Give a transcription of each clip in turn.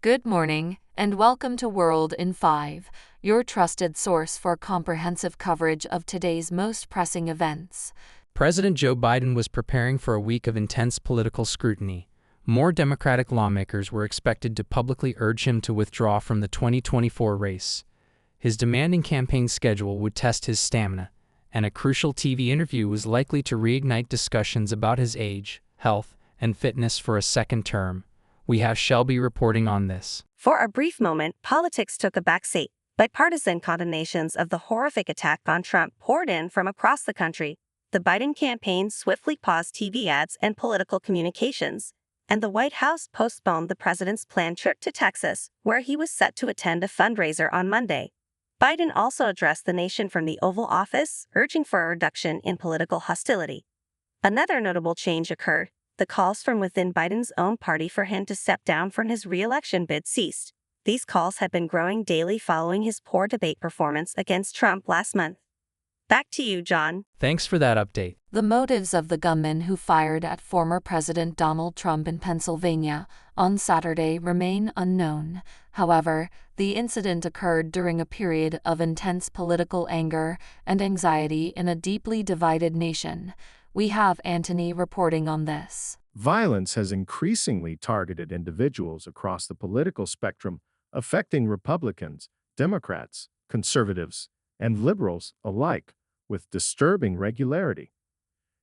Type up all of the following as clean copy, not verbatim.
Good morning, and welcome to World in 5, your trusted source for comprehensive coverage of today's most pressing events. President Joe Biden was preparing for a week of intense political scrutiny. More Democratic lawmakers were expected to publicly urge him to withdraw from the 2024 race. His demanding campaign schedule would test his stamina, and a crucial TV interview was likely to reignite discussions about his age, health, and fitness for a second term. We have Shelby reporting on this. For a brief moment, politics took a backseat. Bipartisan condemnations of the horrific attack on Trump poured in from across the country. The Biden campaign swiftly paused TV ads and political communications, and the White House postponed the president's planned trip to Texas, where he was set to attend a fundraiser on Monday. Biden also addressed the nation from the Oval Office, urging for a reduction in political hostility. Another notable change occurred. The calls from within Biden's own party for him to step down from his re-election bid ceased. These calls had been growing daily following his poor debate performance against Trump last month. Back to you, John. Thanks for that update. The motives of the gunman who fired at former President Donald Trump in Pennsylvania on Saturday remain unknown. However, the incident occurred during a period of intense political anger and anxiety in a deeply divided nation. We have Anthony reporting on this. Violence has increasingly targeted individuals across the political spectrum, affecting Republicans, Democrats, conservatives, and liberals alike with disturbing regularity.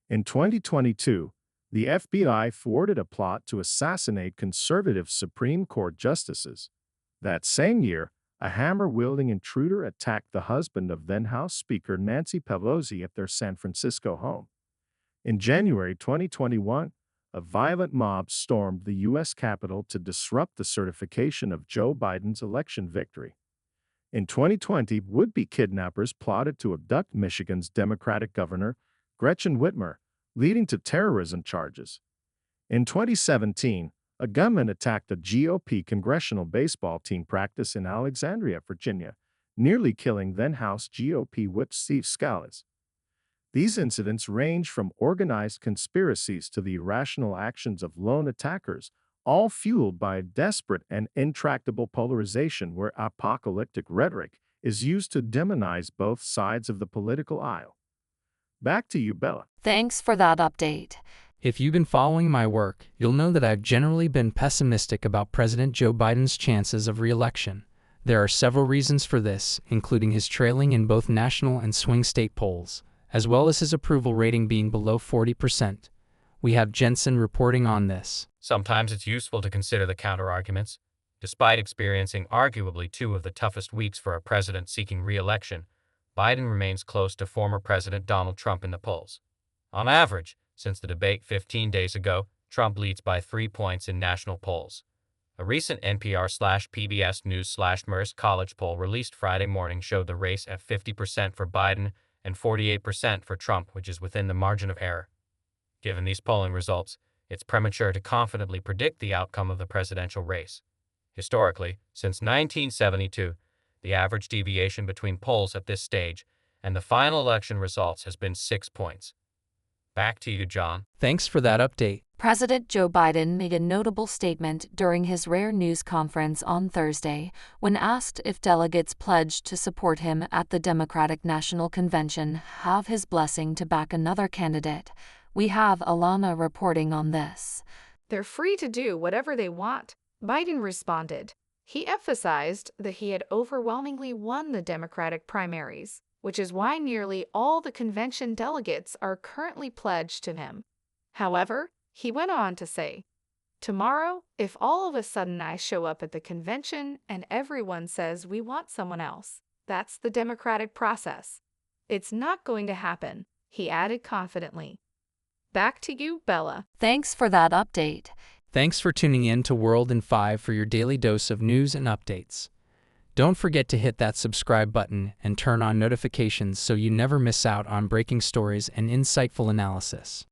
In 2022, the FBI thwarted a plot to assassinate conservative Supreme Court justices. That same year, a hammer-wielding intruder attacked the husband of then-House Speaker Nancy Pelosi at their San Francisco home. In January 2021, a violent mob stormed the U.S. Capitol to disrupt the certification of Joe Biden's election victory. In 2020, would-be kidnappers plotted to abduct Michigan's Democratic governor, Gretchen Whitmer, leading to terrorism charges. In 2017, a gunman attacked a GOP congressional baseball team practice in Alexandria, Virginia, nearly killing then-House GOP Whip Steve Scalise. These incidents range from organized conspiracies to the irrational actions of lone attackers, all fueled by a desperate and intractable polarization where apocalyptic rhetoric is used to demonize both sides of the political aisle. Back to you, Bella. Thanks for that update. If you've been following my work, you'll know that I've generally been pessimistic about President Joe Biden's chances of re-election. There are several reasons for this, including his trailing in both national and swing state polls, as well as his approval rating being below 40%. We have Jensen reporting on this. Sometimes it's useful to consider the counterarguments. Despite experiencing arguably two of the toughest weeks for a president seeking re-election, Biden remains close to former President Donald Trump in the polls. On average, since the debate 15 days ago, Trump leads by 3 points in national polls. A recent NPR/PBS News/Mercer College poll released Friday morning showed the race at 50% for Biden and 48% for Trump, which is within the margin of error. Given these polling results, it's premature to confidently predict the outcome of the presidential race. Historically, since 1972, the average deviation between polls at this stage and the final election results has been 6 points. Back to you, John. Thanks for that update. President Joe Biden made a notable statement during his rare news conference on Thursday when asked if delegates pledged to support him at the Democratic National Convention have his blessing to back another candidate. We have Alana reporting on this. They're free to do whatever they want, Biden responded. He emphasized that he had overwhelmingly won the Democratic primaries, which is why nearly all the convention delegates are currently pledged to him. However, he went on to say, "Tomorrow, if all of a sudden I show up at the convention and everyone says we want someone else, that's the democratic process. It's not going to happen," he added confidently. Back to you, Bella. Thanks for that update. Thanks for tuning in to World in 5 for your daily dose of news and updates. Don't forget to hit that subscribe button and turn on notifications so you never miss out on breaking stories and insightful analysis.